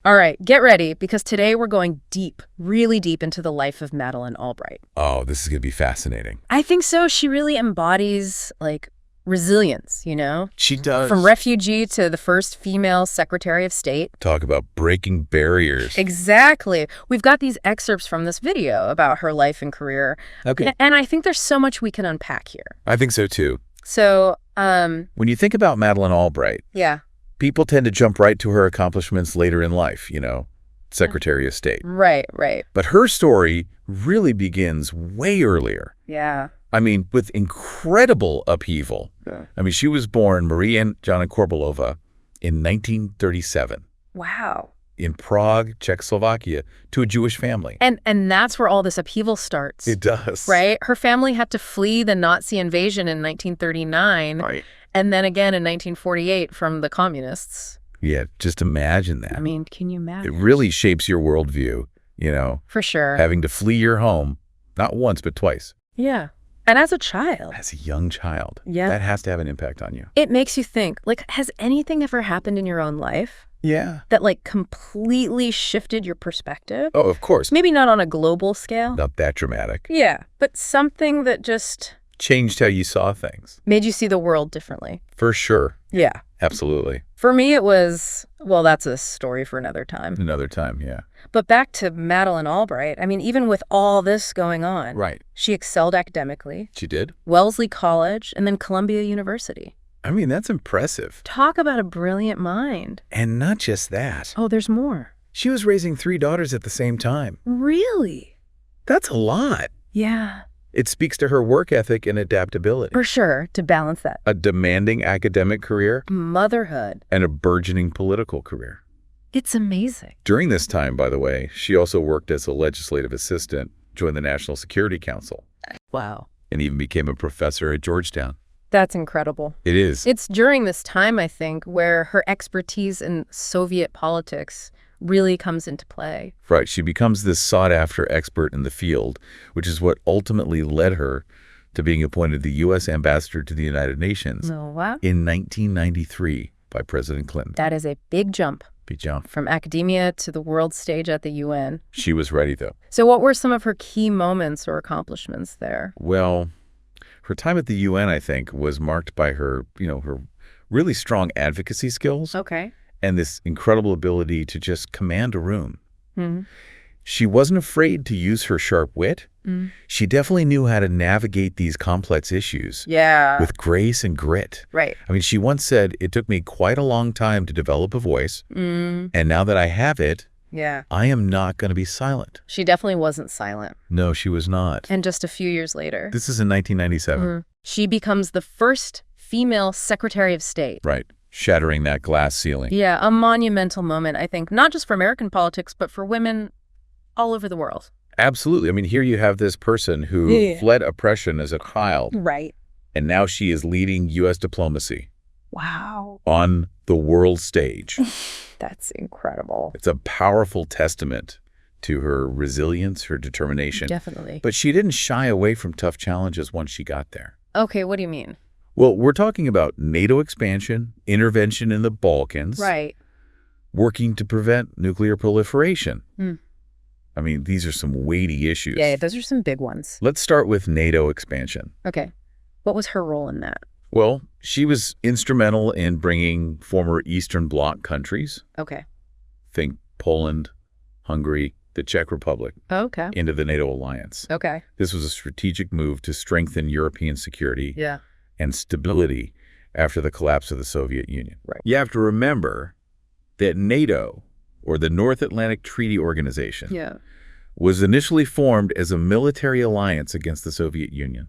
All right, get ready, because today we're going deep, really deep into the life of Madeleine Albright. Oh, this is going to be fascinating. I think so. She really embodies, resilience, you know? She does. From refugee to the first female Secretary of State. Talk about breaking barriers. Exactly. We've got these excerpts from this video about her life and career. Okay. And I think there's so much we can unpack here. I think so, too. So, when you think about Madeleine Albright, yeah. people tend to jump right to her accomplishments later in life, Secretary of State. Right, right. But her story really begins way earlier. Yeah. I mean, with incredible upheaval. Yeah. I mean, she was born Marie Anna Korbalova in 1937. Wow. In Prague, Czechoslovakia, to a Jewish family. And that's where all this upheaval starts. It does. Right? Her family had to flee the Nazi invasion in 1939. Right. And then again in 1948 from the communists. Yeah, just imagine that. I mean, can you imagine? It really shapes your worldview, For sure. having to flee your home, not once, but twice. Yeah. And as a child. As a young child. Yeah. That has to have an impact on you. It makes you think, has anything ever happened in your own life Yeah. that, completely shifted your perspective? Oh, of course. Maybe not on a global scale. Not that dramatic. Yeah, but something that just Changed how you saw things. made you see the world differently. For sure. Yeah. Absolutely. For me, it was, well, that's a story for another time. Another time, yeah. But back to Madeleine Albright, I mean, even with all this going on, Right. she excelled academically, She did? Wellesley College, and then Columbia University. I mean, that's impressive. Talk about a brilliant mind. And not just that. Oh, there's more. She was raising 3 daughters at the same time. Really? That's a lot. Yeah. It speaks to her work ethic and adaptability. For sure, to balance that. A demanding academic career Motherhood. and a burgeoning political career. It's amazing. During this time, by the way, she also worked as a legislative assistant, joined the National Security Council, Wow. and even became a professor at Georgetown. That's incredible. It is. It's during this time, I think, where her expertise in Soviet politics really comes into play. Right. She becomes this sought-after expert in the field, which is what ultimately led her to being appointed the U.S. ambassador to the United Nations Oh, wow. in 1993 by President Clinton. That is a big jump Big jump. from academia to the world stage at the UN. She was ready, though. So what were some of her key moments or accomplishments there? Well, her time at the UN, I think, was marked by her, her really strong advocacy skills Okay. and this incredible ability to just command a room. Mm-hmm. She wasn't afraid to use her sharp wit. Mm. She definitely knew how to navigate these complex issues Yeah. with grace and grit. Right. I mean, she once said, "It took me quite a long time to develop a voice, Mm. and now that I have it, Yeah. I am not going to be silent." She definitely wasn't silent. No, she was not. And just a few years later, This is in 1997. she becomes the first female Secretary of State. Right. Shattering that glass ceiling. Yeah, a monumental moment, I think, not just for American politics, but for women all over the world. Absolutely. I mean, here you have this person who Yeah. fled oppression as a child, Right. and now she is leading U.S. diplomacy Wow. on the world stage. That's incredible. It's a powerful testament to her resilience, her determination. Definitely. But she didn't shy away from tough challenges once she got there. Okay, what do you mean? Well, we're talking about NATO expansion, intervention in the Balkans, Right. working to prevent nuclear proliferation. Hmm. I mean, these are some weighty issues. Yeah, those are some big ones. Let's start with NATO expansion. Okay. What was her role in that? Well, she was instrumental in bringing former Eastern Bloc countries, Okay. think Poland, Hungary, the Czech Republic, Okay. into the NATO alliance. Okay. This was a strategic move to strengthen European security Yeah. and stability after the collapse of the Soviet Union. Right. You have to remember that NATO, or the North Atlantic Treaty Organization, Yeah. was initially formed as a military alliance against the Soviet Union.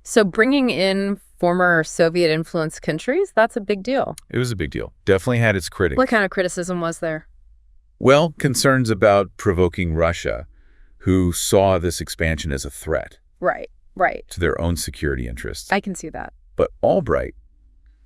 So bringing in former Soviet-influenced countries, that's a big deal. It was a big deal. Definitely had its critics. What kind of criticism was there? Well, concerns about provoking Russia, who saw this expansion as a threat Right. Right. to their own security interests. I can see that. But Albright,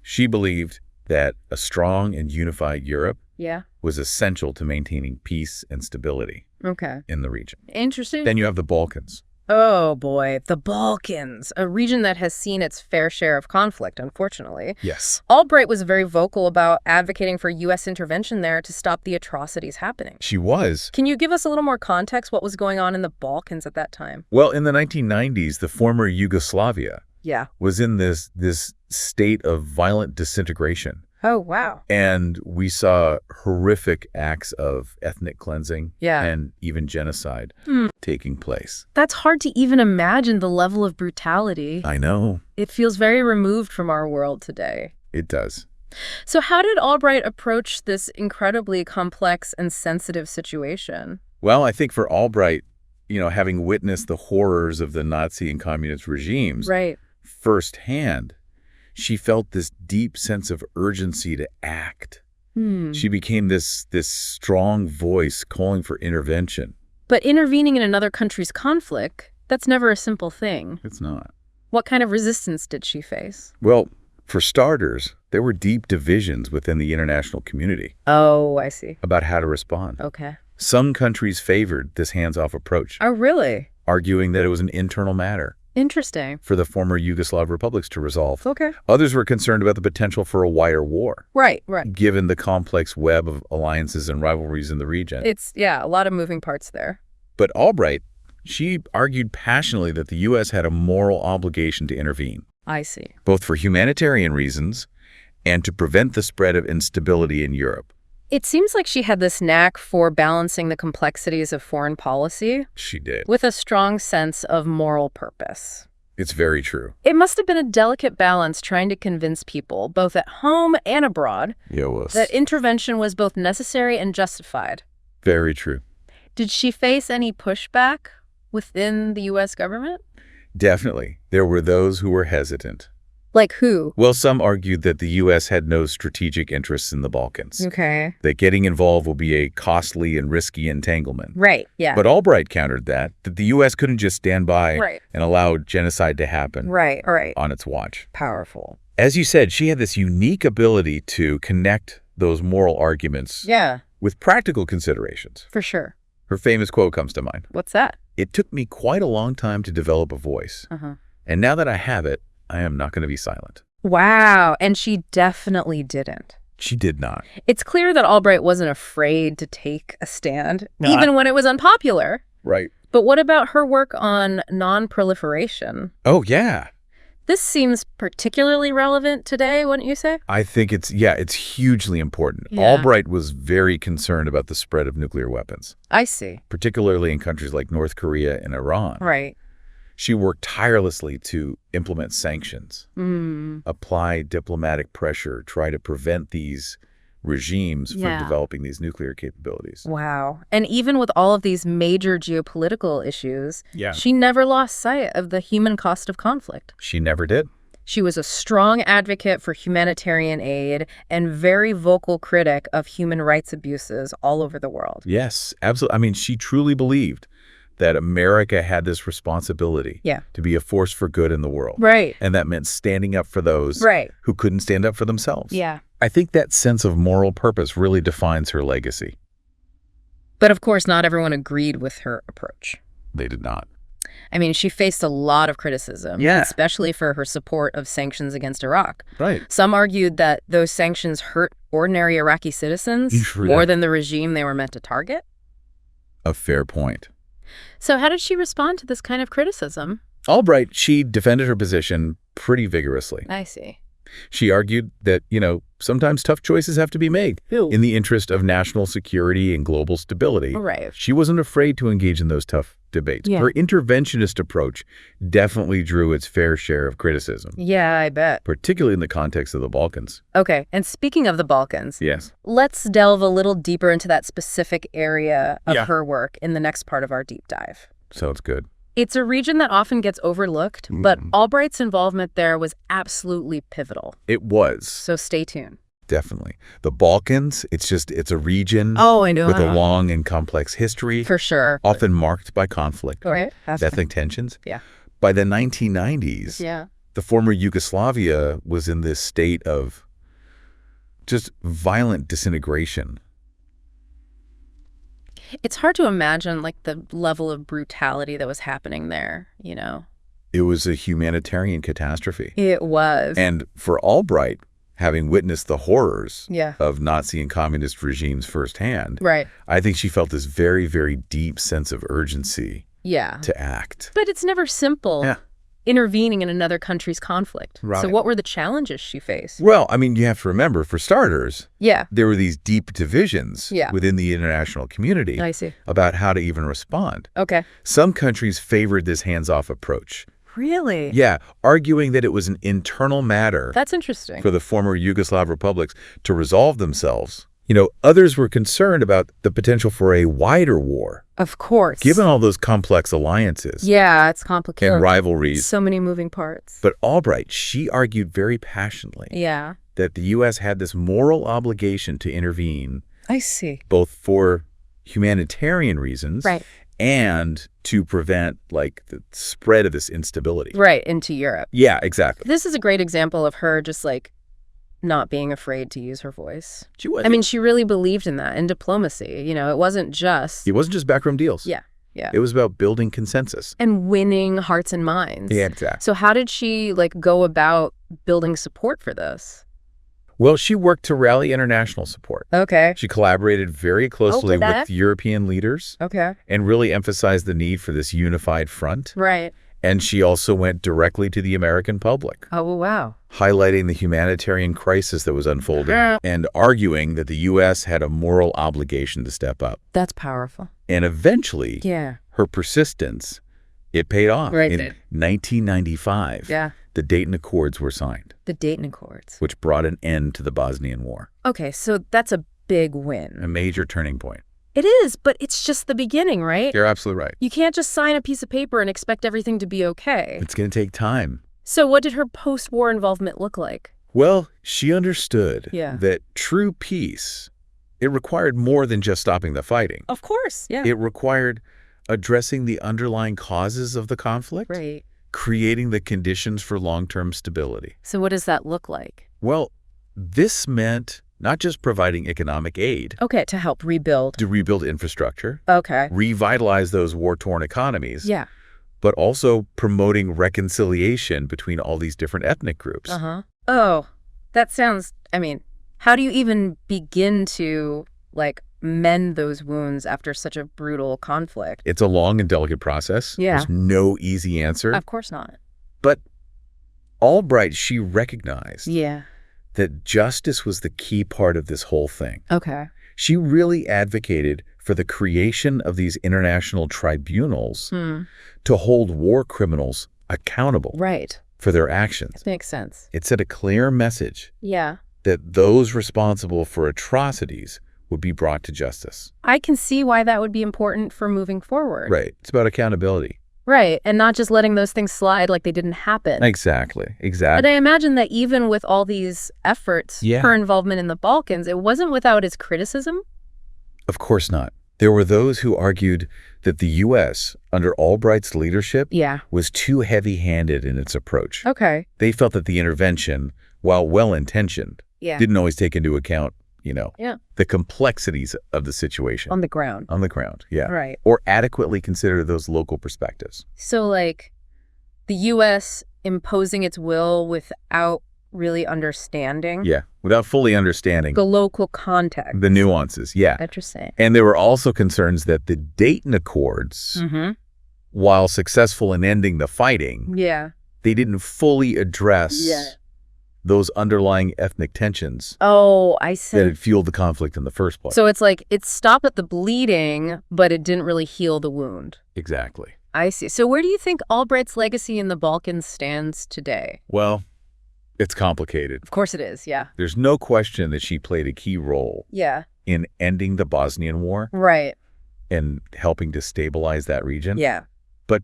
she believed that a strong and unified Europe Yeah. was essential to maintaining peace and stability Okay. in the region. Interesting. Then you have the Balkans. Oh boy, the Balkans, a region that has seen its fair share of conflict, unfortunately. Yes. Albright was very vocal about advocating for U.S. intervention there to stop the atrocities happening. She was. Can you give us a little more context what was going on in the Balkans at that time? Well, in the 1990s, the former Yugoslavia Yeah. was in this state of violent disintegration. Oh, wow. And we saw horrific acts of ethnic cleansing Yeah. and even genocide Hmm. taking place. That's hard to even imagine the level of brutality. I know. It feels very removed from our world today. It does. So how did Albright approach this incredibly complex and sensitive situation? Well, I think for Albright, having witnessed the horrors of the Nazi and communist regimes Right. firsthand, she felt this deep sense of urgency to act. She became this strong voice calling for intervention. But intervening in another country's conflict, that's never a simple thing. It's not. What kind of resistance did she face? Well, for starters, there were deep divisions within the international community Oh, I see. about how to respond. Okay. Some countries favored this hands-off approach, Oh, really? arguing that it was an internal matter Interesting. for the former Yugoslav republics to resolve. Okay. Others were concerned about the potential for a wider war, Right, right. given the complex web of alliances and rivalries in the region. It's, a lot of moving parts there. But Albright, she argued passionately that the U.S. had a moral obligation to intervene, I see. both for humanitarian reasons and to prevent the spread of instability in Europe. It seems like she had this knack for balancing the complexities of foreign policy She did. with a strong sense of moral purpose. It's very true. It must have been a delicate balance trying to convince people, both at home and abroad, that intervention was both necessary and justified. Very true. Did she face any pushback within the U.S. government? Definitely. There were those who were hesitant. Like who? Well, some argued that the U.S. had no strategic interests in the Balkans, Okay. that getting involved will be a costly and risky entanglement. Right, yeah. But Albright countered that the U.S. couldn't just stand by Right. and allow genocide to happen Right. on its watch. Powerful. As you said, she had this unique ability to connect those moral arguments Yeah, with practical considerations. for sure. Her famous quote comes to mind. What's that? "It took me quite a long time to develop a voice, Uh-huh. and now that I have it, I am not going to be silent." Wow, and she definitely didn't. She did not. It's clear that Albright wasn't afraid to take a stand, No, even when it was unpopular. Right. But what about her work on non-proliferation? Oh, yeah. This seems particularly relevant today, wouldn't you say? I think it's hugely important. Yeah. Albright was very concerned about the spread of nuclear weapons, I see. particularly in countries like North Korea and Iran. Right. She worked tirelessly to implement sanctions, apply diplomatic pressure, try to prevent these regimes from Yeah. developing these nuclear capabilities. Wow. And even with all of these major geopolitical issues, Yeah. she never lost sight of the human cost of conflict. She never did. She was a strong advocate for humanitarian aid and very vocal critic of human rights abuses all over the world. Yes, absolutely. I mean, she truly believed that America had this responsibility Yeah. to be a force for good in the world. Right. And that meant standing up for those Right. who couldn't stand up for themselves. Yeah. I think that sense of moral purpose really defines her legacy. But of course, not everyone agreed with her approach. They did not. I mean, she faced a lot of criticism, Yeah. especially for her support of sanctions against Iraq. Right. Some argued that those sanctions hurt ordinary Iraqi citizens True more that. than the regime they were meant to target. A fair point. So how did she respond to this kind of criticism? Albright, she defended her position pretty vigorously. I see. She argued that, sometimes tough choices have to be made in the interest of national security and global stability. Right. She wasn't afraid to engage in those tough debates. Yeah. Her interventionist approach definitely drew its fair share of criticism, Yeah, I bet. particularly in the context of the Balkans. Okay, and speaking of the Balkans, Yes. let's delve a little deeper into that specific area of Yeah. her work in the next part of our deep dive. Sounds good. It's a region that often gets overlooked, but Albright's involvement there was absolutely pivotal. It was, So stay tuned. definitely. The Balkans, it's a region Oh, I know. with a long and complex history, For sure. often marked by conflict, Right. ethnic tensions. Yeah. By the 1990s, Yeah. the former Yugoslavia was in this state of just violent disintegration. It's hard to imagine, like, the level of brutality that was happening there, It was a humanitarian catastrophe. It was. And for Albright, having witnessed the horrors Yeah. of Nazi and communist regimes firsthand, Right. I think she felt this very, very deep sense of urgency Yeah. to act. But it's never simple. Yeah. Intervening in another country's conflict. Right. So what were the challenges she faced? Well, I mean, you have to remember, for starters, Yeah. there were these deep divisions Yeah. within the international community I see. about how to even respond. Okay. Some countries favored this hands-off approach. Really? Yeah, arguing that it was an internal matter That's interesting. for the former Yugoslav republics to resolve themselves. Others were concerned about the potential for a wider war, Of course. given all those complex alliances Yeah, it's complicated. and rivalries. So many moving parts. But Albright, she argued very passionately Yeah. that the U.S. had this moral obligation to intervene, I see. both for humanitarian reasons Right. and to prevent, the spread of this instability. Right, into Europe. Yeah, exactly. This is a great example of her just, not being afraid to use her voice. She was. I mean, she really believed in that, in diplomacy. It wasn't just... It wasn't just backroom deals. Yeah, yeah. It was about building consensus. And winning hearts and minds. Yeah, exactly. So how did she, go about building support for this? Well, she worked to rally international support. Okay. She collaborated very closely with European leaders Okay. and really emphasized the need for this unified front. Right. And she also went directly to the American public, Oh, wow. highlighting the humanitarian crisis that was unfolding and arguing that the U.S. had a moral obligation to step up. That's powerful. And eventually, Yeah. her persistence, it paid off. Right. In 1995, Yeah. the Dayton Accords were signed, The Dayton Accords. which brought an end to the Bosnian War, Okay, so that's a big win. a major turning point. It is, but it's just the beginning, right? You're absolutely right. You can't just sign a piece of paper and expect everything to be okay. It's going to take time. So what did her post-war involvement look like? Well, she understood Yeah. that true peace, it required more than just stopping the fighting. Of course, yeah. It required addressing the underlying causes of the conflict, Right. creating the conditions for long-term stability. So what does that look like? Well, this meant not just providing economic aid Okay, to help rebuild. to rebuild infrastructure, Okay. revitalize those war-torn economies, Yeah. but also promoting reconciliation between all these different ethnic groups. Uh-huh. Oh, that sounds, how do you even begin to, mend those wounds after such a brutal conflict? It's a long and delicate process. Yeah. There's no easy answer. Of course not. But Albright, she recognized Yeah. that justice was the key part of this whole thing. Okay. She really advocated for the creation of these international tribunals to hold war criminals accountable Right. for their actions. Makes sense. It sent a clear message Yeah. that those responsible for atrocities would be brought to justice. I can see why that would be important for moving forward. Right. It's about accountability. Right. And not just letting those things slide like they didn't happen. Exactly. And I imagine that even with all these efforts, Yeah. her involvement in the Balkans, it wasn't without its criticism. Of course not. There were those who argued that the U.S., under Albright's leadership, Yeah. was too heavy-handed in its approach. Okay. They felt that the intervention, while well-intentioned, Yeah. didn't always take into account, Yeah. the complexities of the situation. On the ground. On the ground, yeah. Right. Or adequately consider those local perspectives. So, the U.S. imposing its will without really understanding Yeah, without fully understanding the local context. the nuances, yeah. Interesting. And there were also concerns that the Dayton Accords, Mm-hmm. while successful in ending the fighting, Yeah. they didn't fully address Yeah. those underlying ethnic tensions Oh, I see. that had fueled the conflict in the first place. So it's it stopped at the bleeding, but it didn't really heal the wound. Exactly. I see. So where do you think Albright's legacy in the Balkans stands today? Well, it's complicated. Of course it is, yeah. There's no question that she played a key role Yeah. in ending the Bosnian War Right. and helping to stabilize that region. Yeah. But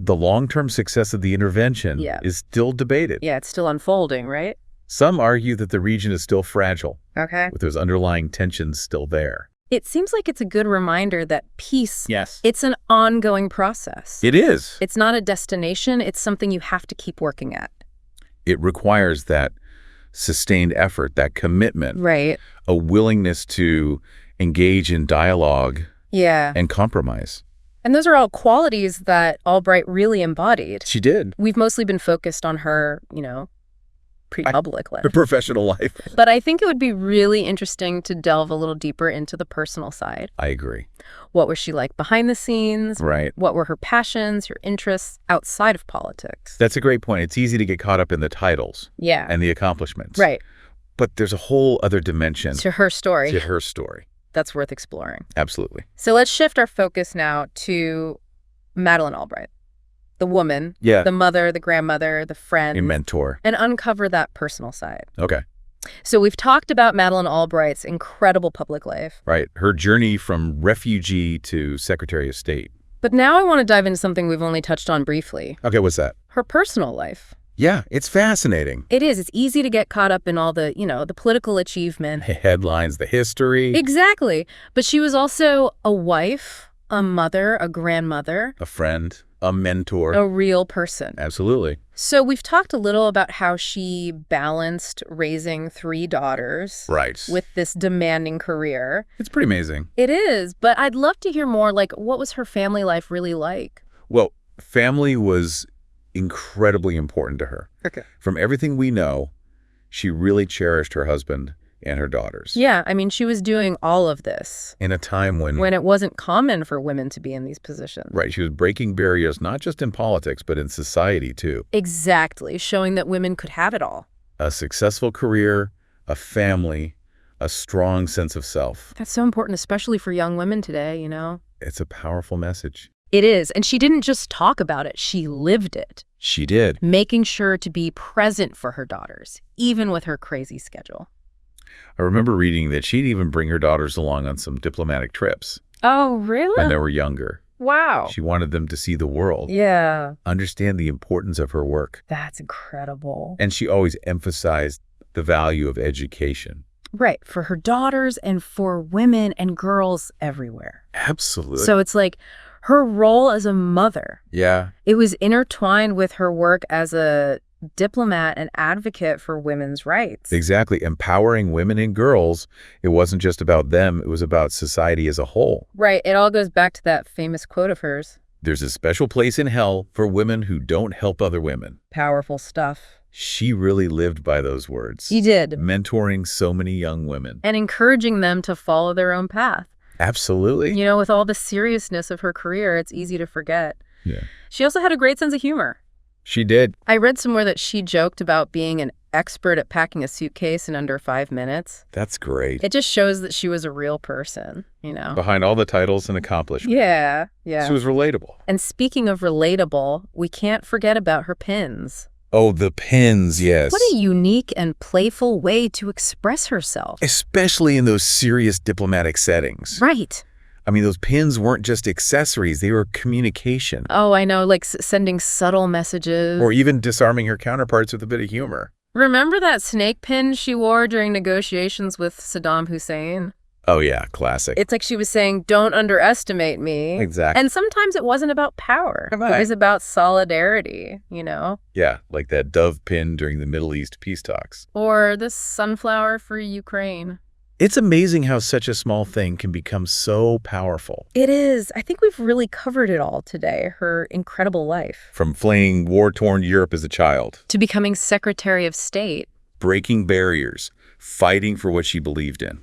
the long-term success of the intervention Yeah. is still debated. Yeah, it's still unfolding, right? Some argue that the region is still fragile, Okay. with those underlying tensions still there. It seems like it's a good reminder that peace, Yes. it's an ongoing process. It is. It's not a destination. It's something you have to keep working at. It requires that sustained effort, that commitment, Right. a willingness to engage in dialogue Yeah. and compromise. And those are all qualities that Albright really embodied. She did. We've mostly been focused on her, pre-public Her life. professional life. But I think it would be really interesting to delve a little deeper into the personal side. I agree. What was she like behind the scenes? Right. What were her passions, her interests outside of politics? That's a great point. It's easy to get caught up in the titles Yeah. and the accomplishments. Right. But there's a whole other dimension To her story. to her story. That's worth exploring. Absolutely. So let's shift our focus now to Madeleine Albright, the woman, Yeah. the mother, the grandmother, the friend, A mentor. and uncover that personal side. Okay. So we've talked about Madeleine Albright's incredible public life. Right. Her journey from refugee to Secretary of State. But now I want to dive into something we've only touched on briefly, Okay, what's that? her personal life. Yeah, it's fascinating. It is. It's easy to get caught up in all the, the political achievement. The headlines, the history, Exactly. But she was also a wife, a mother, a grandmother, a friend, a mentor. a real person. Absolutely. So we've talked a little about how she balanced raising 3 daughters Right. with this demanding career. It's pretty amazing. It is, but I'd love to hear more, like, what was her family life really like? Well, family was incredibly important to her. Okay. From everything we know, she really cherished her husband and her daughters. Yeah, I mean, she was doing all of this In a time when it wasn't common for women to be in these positions. right, she was breaking barriers not just in politics, but in society too. Exactly, showing that women could have it all. A successful career, a family, a strong sense of self. That's so important, especially for young women today, It's a powerful message. It is, and she didn't just talk about it, she lived it, She did. making sure to be present for her daughters, even with her crazy schedule. I remember reading that she'd even bring her daughters along on some diplomatic trips Oh, really? when they were younger. Wow. She wanted them to see the world, Yeah, understand the importance of her work. that's incredible. And she always emphasized the value of education. Right, for her daughters and for women and girls everywhere. Absolutely. So it's like her role as a mother, yeah, it was intertwined with her work as a diplomat and advocate for women's rights. exactly. Empowering women and girls. It wasn't just about them. It was about society as a whole. Right, it all goes back to that famous quote of hers. There's a special place in hell for women who don't help other women. Powerful stuff. She really lived by those words. She did. Mentoring so many young women. And encouraging them to follow their own path. Absolutely. With all the seriousness of her career, it's easy to forget. Yeah. She also had a great sense of humor. She did. I read somewhere that she joked about being an expert at packing a suitcase in under 5 minutes. That's great. It just shows that she was a real person. Behind all the titles and accomplishments. Yeah, yeah. She was relatable. And speaking of relatable, we can't forget about her pins. Oh, the pins, yes. What a unique and playful way to express herself. Especially in those serious diplomatic settings. Right. I mean, those pins weren't just accessories. They were communication. Oh, I know, like sending subtle messages. Or even disarming her counterparts with a bit of humor. Remember that snake pin she wore during negotiations with Saddam Hussein? Oh, yeah, classic. It's like she was saying, don't underestimate me. Exactly. And sometimes it wasn't about power. It was about solidarity. Yeah, like that dove pin during the Middle East peace talks. Or the sunflower for Ukraine. It's amazing how such a small thing can become so powerful. It is. I think we've really covered it all today, her incredible life. From fleeing war-torn Europe as a child, To becoming Secretary of State. breaking barriers, fighting for what she believed in.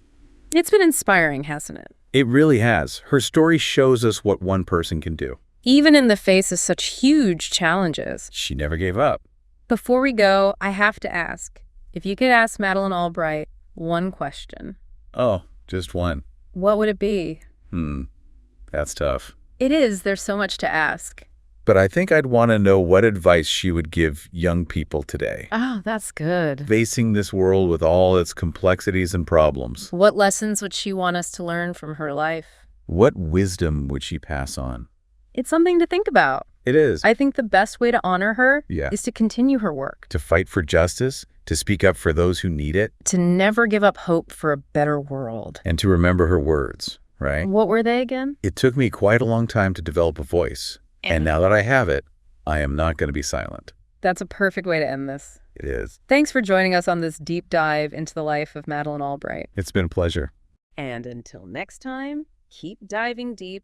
It's been inspiring, hasn't it? It really has. Her story shows us what one person can do. Even in the face of such huge challenges. She never gave up. Before we go, I have to ask, if you could ask Madeleine Albright one question, Oh, just one. what would it be? That's tough. It is. There's so much to ask. But I think I'd want to know what advice she would give young people today, Oh, that's good. facing this world with all its complexities and problems. What lessons would she want us to learn from her life? What wisdom would she pass on? It's something to think about. It is. I think the best way to honor her Yeah. is to continue her work, To fight for justice, to speak up for those who need it, to never give up hope for a better world. and to remember her words, right? What were they again? It took me quite a long time to develop a voice. And now that I have it, I am not going to be silent. That's a perfect way to end this. It is. Thanks for joining us on this deep dive into the life of Madeleine Albright. It's been a pleasure. And until next time, keep diving deep,